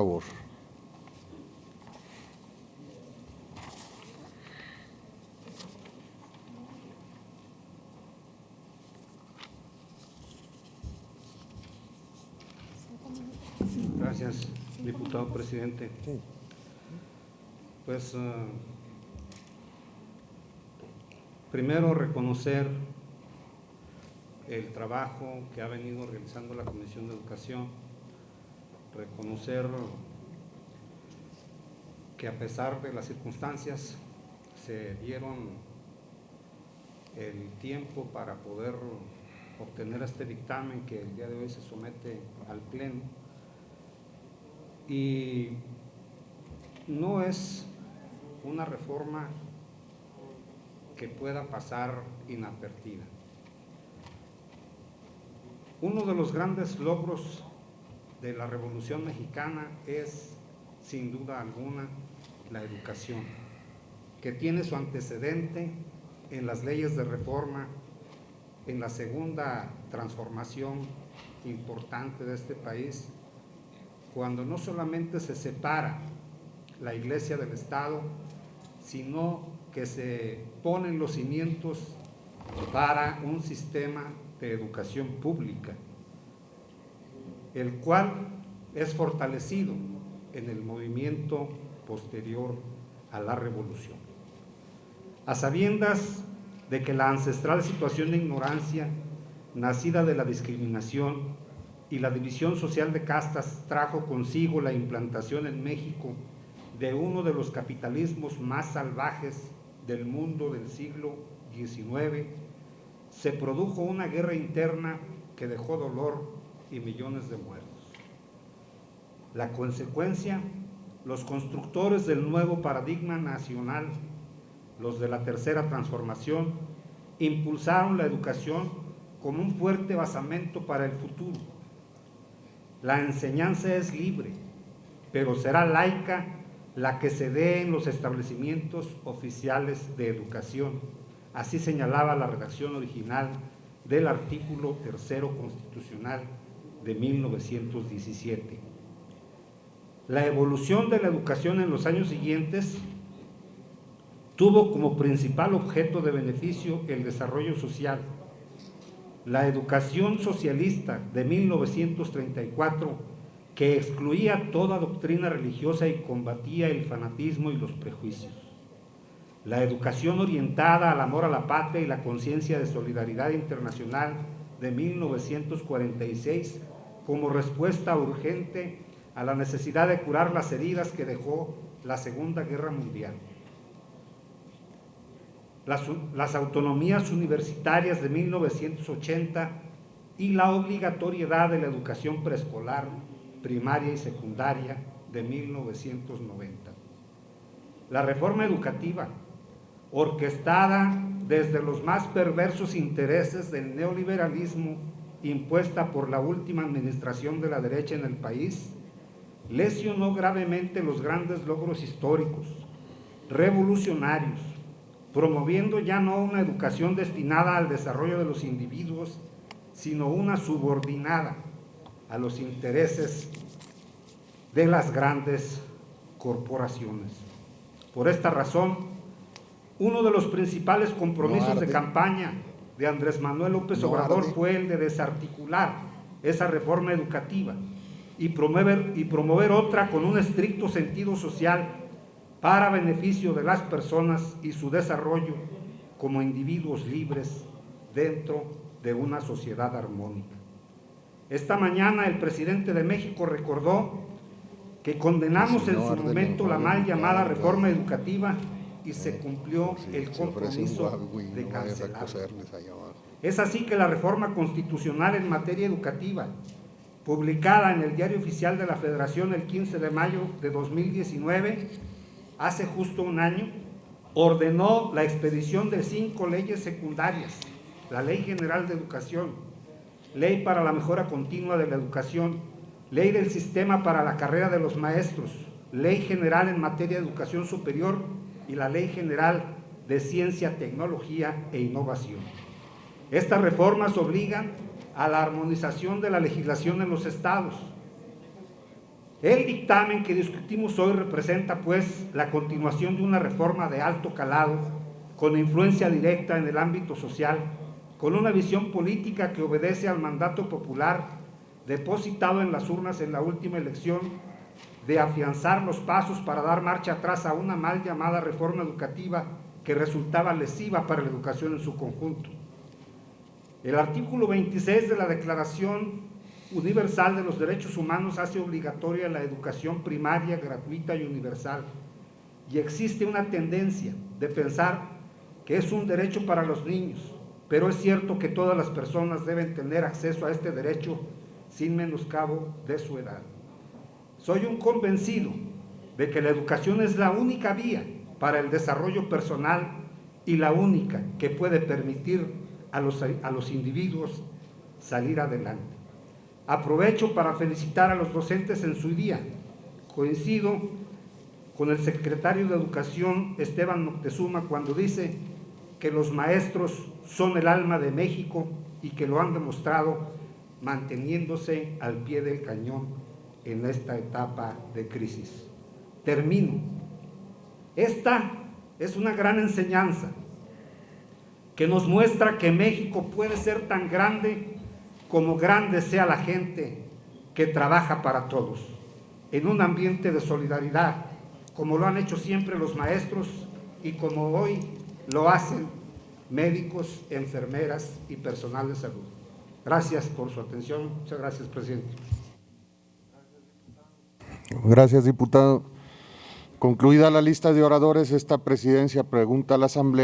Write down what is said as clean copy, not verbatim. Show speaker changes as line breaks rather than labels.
favor.
Gracias, diputado presidente. Pues primero reconocer el trabajo que ha venido realizando la Comisión de Educación, reconocer que a pesar de las circunstancias se dieron el tiempo para poder obtener este dictamen que el día de hoy se somete al Pleno. Y no es una reforma que pueda pasar inadvertida. Uno de los grandes logros de la Revolución Mexicana es, sin duda alguna, la educación, que tiene su antecedente en las leyes de reforma, en la segunda transformación importante de este país, cuando no solamente se separa la Iglesia del Estado, sino que se ponen los cimientos para un sistema de educación pública, el cual es fortalecido en el movimiento posterior a la Revolución. A sabiendas de que la ancestral situación de ignorancia, nacida de la discriminación y la división social de castas, trajo consigo la implantación en México de uno de los capitalismos más salvajes del mundo del siglo XIX, se produjo una guerra interna que dejó dolor y millones de muertos. La consecuencia, los constructores del nuevo paradigma nacional, los de la tercera transformación, impulsaron la educación como un fuerte basamento para el futuro. La enseñanza es libre, pero será laica la que se dé en los establecimientos oficiales de educación. Así señalaba la redacción original del artículo 3 constitucional de 1917. La evolución de la educación en los años siguientes tuvo como principal objeto de beneficio el desarrollo social. La educación socialista de 1934, que excluía toda doctrina religiosa y combatía el fanatismo y los prejuicios. La educación orientada al amor a la patria y la conciencia de solidaridad internacional de 1946, como respuesta urgente a la necesidad de curar las heridas que dejó la Segunda Guerra Mundial. Las autonomías universitarias de 1980 y la obligatoriedad de la educación preescolar, primaria y secundaria de 1990. La reforma educativa, orquestada desde los más perversos intereses del neoliberalismo impuesta por la última administración de la derecha en el país, lesionó gravemente los grandes logros históricos, revolucionarios, promoviendo ya no una educación destinada al desarrollo de los individuos, sino una subordinada a los intereses de las grandes corporaciones. Por esta razón, uno de los principales compromisos de campaña de Andrés Manuel López Obrador fue el de desarticular esa reforma educativa y promover otra con un estricto sentido social para beneficio de las personas y su desarrollo como individuos libres dentro de una sociedad armónica. Esta mañana el presidente de México recordó que condenamos en su momento la mal llamada reforma educativa y se cumplió el compromiso de cancelarla. Es así que la reforma constitucional en materia educativa, publicada en el Diario Oficial de la Federación el 15 de mayo de 2019, hace justo un año, ordenó la expedición de 5 leyes secundarias: la Ley General de Educación, Ley para la Mejora Continua de la Educación, Ley del Sistema para la Carrera de los Maestros, Ley General en materia de educación superior y la Ley General de Ciencia, Tecnología e Innovación. Estas reformas obligan a la armonización de la legislación en los estados, El dictamen que discutimos hoy representa, pues, la continuación de una reforma de alto calado, con influencia directa en el ámbito social, con una visión política que obedece al mandato popular depositado en las urnas en la última elección, de afianzar los pasos para dar marcha atrás a una mal llamada reforma educativa que resultaba lesiva para la educación en su conjunto. El artículo 26 de la Declaración Universal de los Derechos Humanos hace obligatoria la educación primaria, gratuita y universal, y existe una tendencia de pensar que es un derecho para los niños, pero es cierto que todas las personas deben tener acceso a este derecho sin menoscabo de su edad. Soy un convencido de que la educación es la única vía para el desarrollo personal y la única que puede permitir a los individuos salir adelante. Aprovecho para felicitar a los docentes en su día. Coincido con el secretario de Educación, Esteban Moctezuma, cuando dice que los maestros son el alma de México y que lo han demostrado manteniéndose al pie del cañón en esta etapa de crisis. Termino. Esta es una gran enseñanza que nos muestra que México puede ser tan grande como grande sea la gente que trabaja para todos, en un ambiente de solidaridad, como lo han hecho siempre los maestros y como hoy lo hacen médicos, enfermeras y personal de salud. Gracias por su atención. Muchas gracias, presidente.
Gracias, diputado. Concluida la lista de oradores, esta presidencia pregunta a la Asamblea